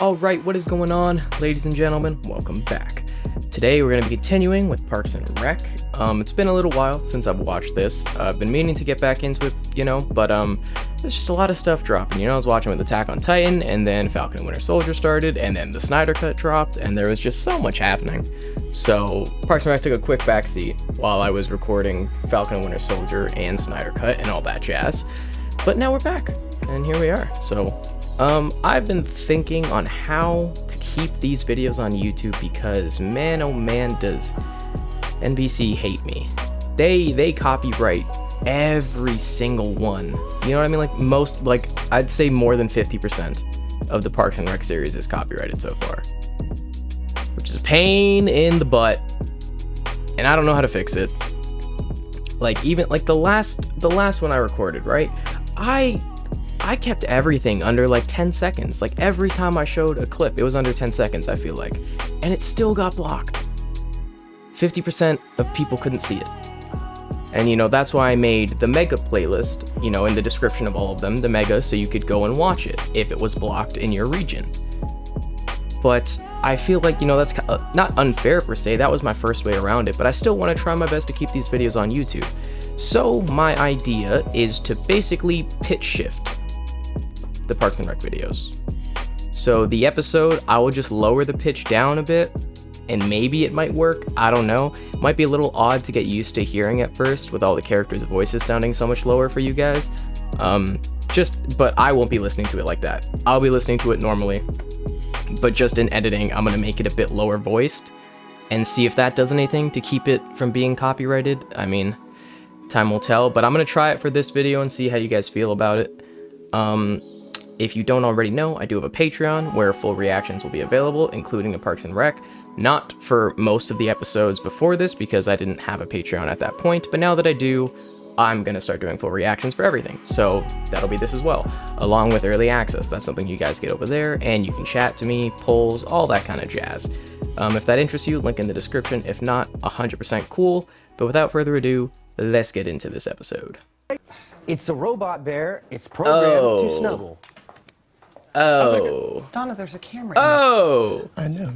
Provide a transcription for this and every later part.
Alright, what is going on, ladies and gentlemen? Welcome back. Today we're going to be continuing with Parks and Rec. It's been a little while since I've watched this. I've been meaning to get back into it, but there's just a lot of stuff dropping. I was watching with Attack on Titan, and then Falcon and Winter Soldier started, and then the Snyder Cut dropped, and there was just so much happening. So Parks and Rec took a quick backseat while I was recording Falcon and Winter Soldier and Snyder Cut and all that jazz. But now we're back, and here we are. So I've been thinking on how to keep these videos on YouTube because man oh man does NBC hate me. They copyright every single one. You know what I mean? I'd say more than 50% of the Parks and Rec series is copyrighted so far. Which is a pain in the butt. And I don't know how to fix it. Even the last one I recorded, right? I kept everything under 10 seconds. Every time I showed a clip, it was under 10 seconds, I feel like. And it still got blocked. 50% of people couldn't see it. And that's why I made the mega playlist, in the description of all of them, the mega, so you could go and watch it if it was blocked in your region. But I feel like, that's not unfair per se. That was my first way around it, but I still want to try my best to keep these videos on YouTube. So my idea is to basically pitch shift the Parks and Rec videos. So the episode, I will just lower the pitch down a bit, and maybe it might work. I don't know. It might be a little odd to get used to hearing at first with all the characters' voices sounding so much lower for you guys. But I won't be listening to it like that. I'll be listening to it normally, but just in editing, I'm gonna make it a bit lower voiced and see if that does anything to keep it from being copyrighted. I mean, time will tell, but I'm gonna try it for this video and see how you guys feel about it. If you don't already know, I do have a Patreon where full reactions will be available, including a Parks and Rec. Not for most of the episodes before this because I didn't have a Patreon at that point, but now that I do, I'm gonna start doing full reactions for everything. So that'll be this as well, along with early access. That's something you guys get over there, and you can chat to me, polls, all that kind of jazz. If that interests you, link in the description. If not, 100% cool. But without further ado, let's get into this episode. It's a robot bear. It's programmed to snuggle. Oh. Donna, there's a camera. Oh. I know.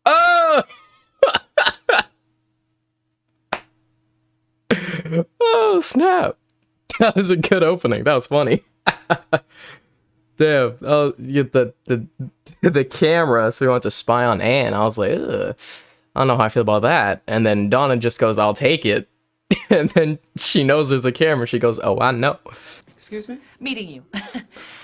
Oh. Oh, snap. That was a good opening. That was funny. Damn. Oh, the camera, so we want to spy on Anne. I was like, ugh. I don't know how I feel about that. And then Donna just goes, I'll take it. And then she knows there's a camera. She goes, oh, I know. Excuse me? Meeting you.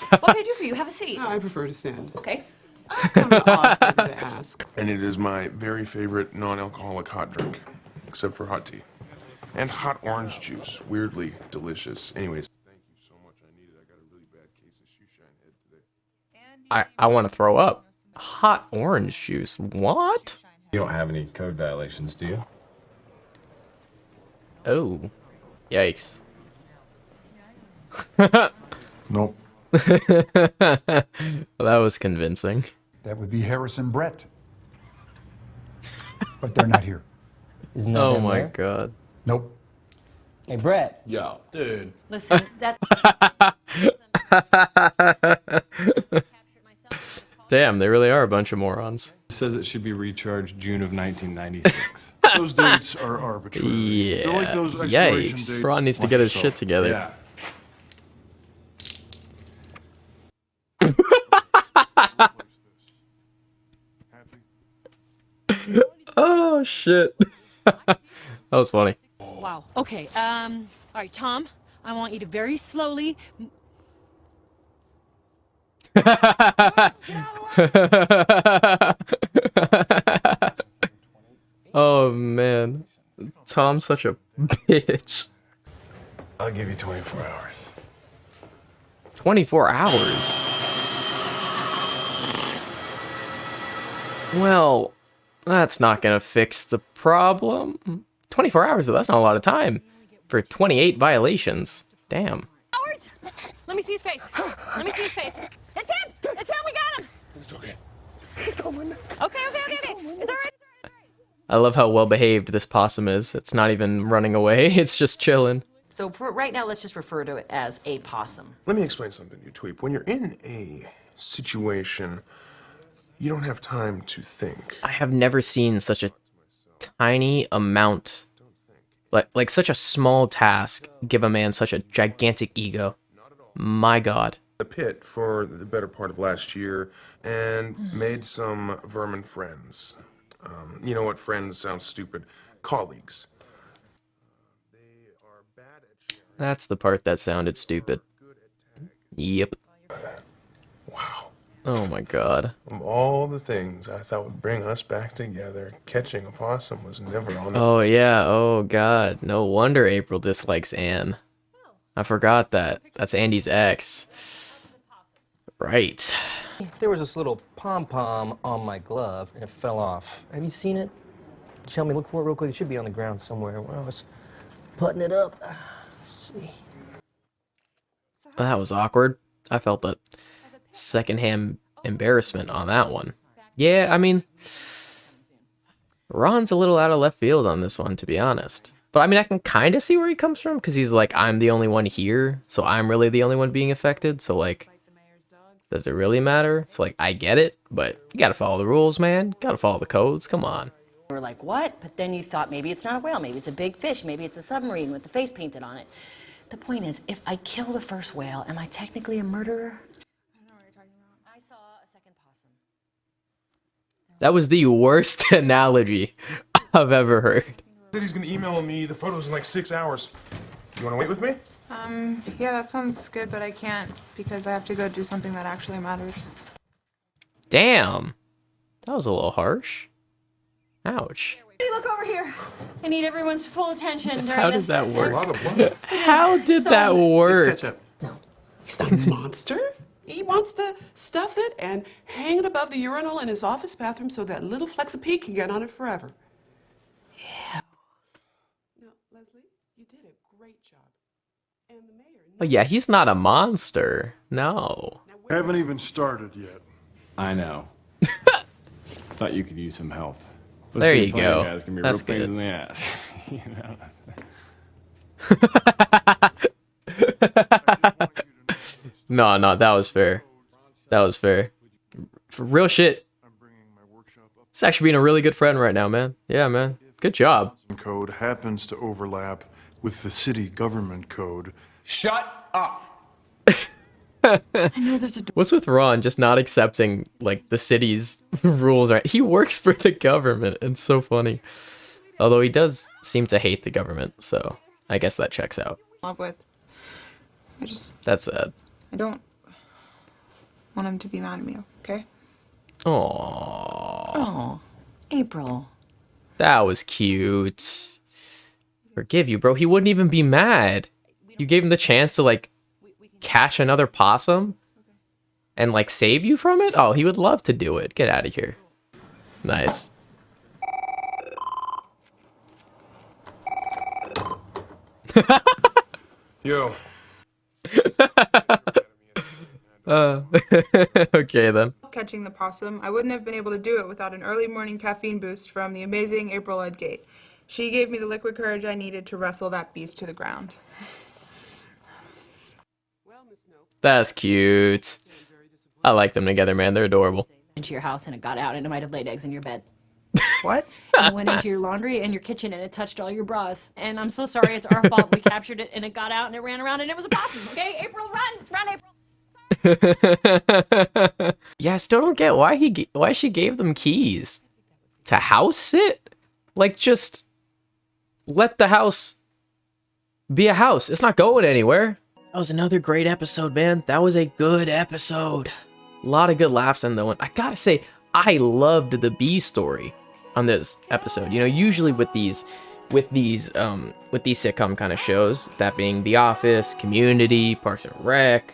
What can I do for you? Have a seat. No, I prefer to stand. Okay. Kind of odd for me to ask. And it is my very favorite non-alcoholic hot drink, except for hot tea. And hot orange juice. Weirdly delicious. Anyways, thank you so much. I need it. I got a really bad case of shoe shine head today. I want to throw up. Hot orange juice. What? You don't have any code violations, do you? Oh. Yikes. Nope. Well, that was convincing. That would be Harrison Brett. But they're not here. Isn't that Oh them my there? god. Nope. Hey, Brett. Yo, dude. Listen, that. Damn, they really are a bunch of morons. It says it should be recharged June of 1996. Those dates are arbitrary. Yeah. They're like those expiration Yikes. dates. Ron needs to Watch get his yourself. shit together. Yeah. Oh shit. That was funny. Wow. Okay. All right, Tom. I want you to very slowly. Oh man. Tom's such a bitch. I'll give you 24 hours. 24 hours? Well, that's not gonna fix the problem. 24 hours though, that's not a lot of time. For 28 violations. Damn. Howard! Let me see his face. Let me see his face. It's him! It's him! We got him! It's okay. Okay. It's all right. It's all right. I love how well behaved this possum is. It's not even running away, it's just chilling. So for right now, let's just refer to it as a possum. Let me explain something to you, Tweep. When you're in a situation You don't have time to think. I have never seen such a tiny amount, like such a small task, give a man such a gigantic ego. My God. The pit for the better part of last year and made some vermin friends. You know what? Friends sounds stupid. Colleagues. That's the part that sounded stupid. Yep. Wow. Oh my God. Of all the things I thought would bring us back together, catching a possum was never on the... Oh yeah, oh God. No wonder April dislikes Anne. I forgot that. That's Andy's ex. Right. There was this little pom-pom on my glove, and it fell off. Have you seen it? Tell me, look for it real quick. It should be on the ground somewhere. When I was putting it up. Let's see. That was awkward. I felt that secondhand embarrassment on that one. Yeah, I mean, Ron's a little out of left field on this one, to be honest. But I mean, I can kind of see where he comes from, because he's like, I'm the only one here, so I'm really the only one being affected. So like, does it really matter? So like, I get it, but you gotta follow the rules, man. Gotta follow the codes. Come on. You were like, what? But then you thought maybe it's not a whale, maybe it's a big fish, maybe it's a submarine with the face painted on it. The point is, if I kill the first whale, am I technically a murderer? I don't know what you're talking about. I saw a second possum. That was the worst analogy I've ever heard. He said he's gonna email me the photos in like 6 hours. You wanna wait with me? Yeah, that sounds good, but I can't because I have to go do something that actually matters. Damn. That was a little harsh. Ouch. Hey, look over here. I need everyone's full attention during How this. does that A work? lot of blood. How did that work? No, he's not a monster. He wants to stuff it and hang it above the urinal in his office bathroom so that little flecks of pee can get on it forever. Yeah. Now, Leslie, you did a great job. And the mayor... Oh yeah, he's not a monster. No. Haven't even started yet. I know. Thought you could use some help. Those There you single go. Guys can be That's real pains good. in the ass. You know? No, that was fair. That was fair. For real shit. It's actually being a really good friend right now, man. Yeah, man. Good job. Code happens to overlap with the city government code. Shut up! What's with Ron just not accepting, like, the city's rules? Right? He works for the government. It's so funny. Although he does seem to hate the government, so I guess that checks out. Love with. That's sad. I don't want him to be mad at me, okay? Aww. Oh, April. That was cute. Forgive you, bro. He wouldn't even be mad. You gave him the chance to, like, catch another possum and, like, save you from it? Oh, he would love to do it. Get out of here. Nice. Yo. Okay, then. Catching the possum, I wouldn't have been able to do it without an early morning caffeine boost from the amazing April Edgate. She gave me the liquid courage I needed to wrestle that beast to the ground. That's cute. I like them together, man. They're adorable. Into your house and it got out and it might have laid eggs in your bed. What? It went into your laundry and your kitchen and it touched all your bras. And I'm so sorry, it's our fault. We captured it and it got out and it ran around and it was a possum. Okay, April, run, April. Yeah, I still don't get why she gave them keys to house sit. Like, just let the house be a house. It's not going anywhere. That was another great episode, man. That was a good episode. A lot of good laughs in the one. I gotta say, I loved the B story on this episode. You know, usually with these sitcom kind of shows, that being The Office, Community, Parks and Rec,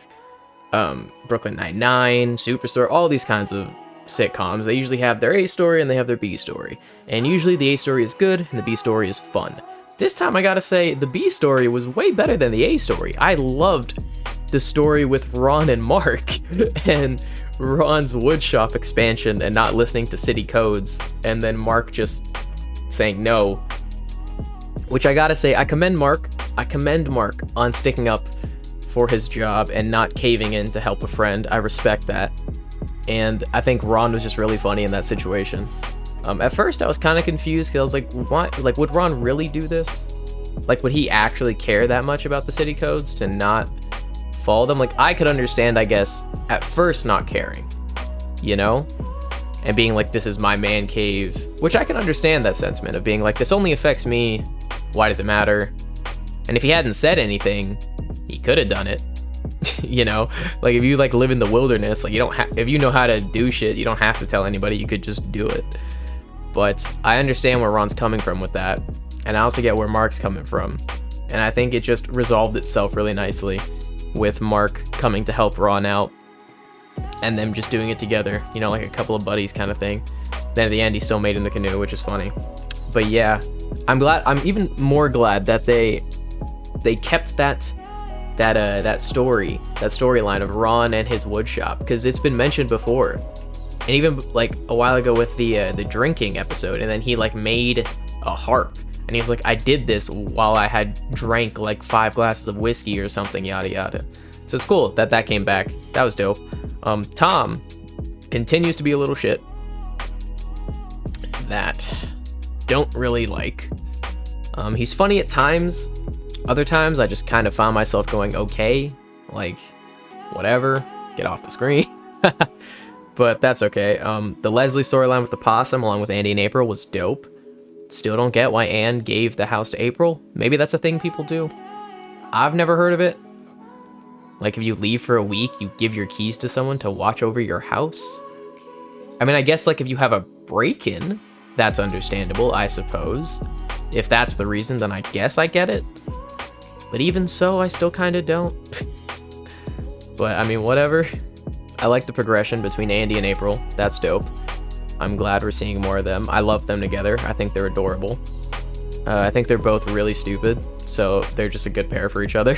Brooklyn Nine-Nine, Superstore, all these kinds of sitcoms, they usually have their A story and they have their B story. And usually the A story is good and the B story is fun. This time I gotta say, the B story was way better than the A story. I loved the story with Ron and Mark and Ron's woodshop expansion and not listening to city codes, and then Mark just saying no. Which I gotta say, I commend Mark on sticking up for his job and not caving in to help a friend. I respect that. and I think Ron was just really funny in that situation. At first, I was kind of confused because I was like, why? Like, would Ron really do this? Like, would he actually care that much about the city codes to not follow them? Like, I could understand, I guess, at first not caring, you know? And being like, this is my man cave, which I can understand that sentiment of being like, this only affects me. Why does it matter? And if he hadn't said anything, he could have done it. You know, like if you like live in the wilderness, like you don't have, if you know how to do shit, you don't have to tell anybody, you could just do it. But I understand where Ron's coming from with that, and I also get where Mark's coming from, and I think it just resolved itself really nicely with Mark coming to help Ron out and them just doing it together, you know, like a couple of buddies kind of thing. Then at the end he still made in the canoe, which is funny. But yeah, I'm even more glad that they kept that storyline of Ron and his wood shop, because it's been mentioned before, and even like a while ago with the drinking episode, and then he like made a harp, and he was like, I did this while I had drank like 5 glasses of whiskey or something, yada yada. So it's cool that came back. That was dope. Tom continues to be a little shit that don't really like. He's funny at times. Other times, I just kind of found myself going, okay, like, whatever, get off the screen. But that's okay. The Leslie storyline with the possum, along with Andy and April, was dope. Still don't get why Anne gave the house to April. Maybe that's a thing people do. I've never heard of it. Like, if you leave for a week, you give your keys to someone to watch over your house. I mean, I guess, like, if you have a break-in, that's understandable, I suppose. If that's the reason, then I guess I get it. But even so, I still kind of don't. But, I mean, whatever. I like the progression between Andy and April. That's dope. I'm glad we're seeing more of them. I love them together. I think they're adorable. I think they're both really stupid, so they're just a good pair for each other.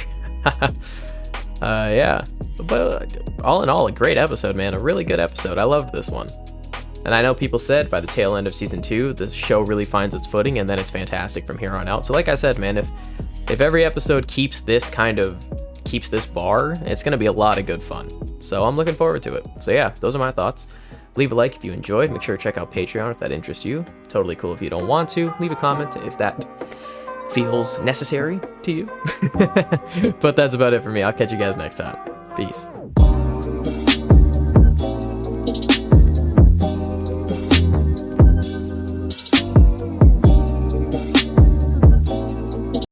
Yeah. But all in all, a great episode, man. A really good episode. I loved this one. And I know people said by the tail end of season 2, the show really finds its footing, and then it's fantastic from here on out. So like I said, man, if every episode keeps this bar, it's going to be a lot of good fun. So I'm looking forward to it. So yeah, those are my thoughts. Leave a like if you enjoyed. Make sure to check out Patreon if that interests you. Totally cool if you don't want to. Leave a comment if that feels necessary to you. But that's about it for me. I'll catch you guys next time. Peace.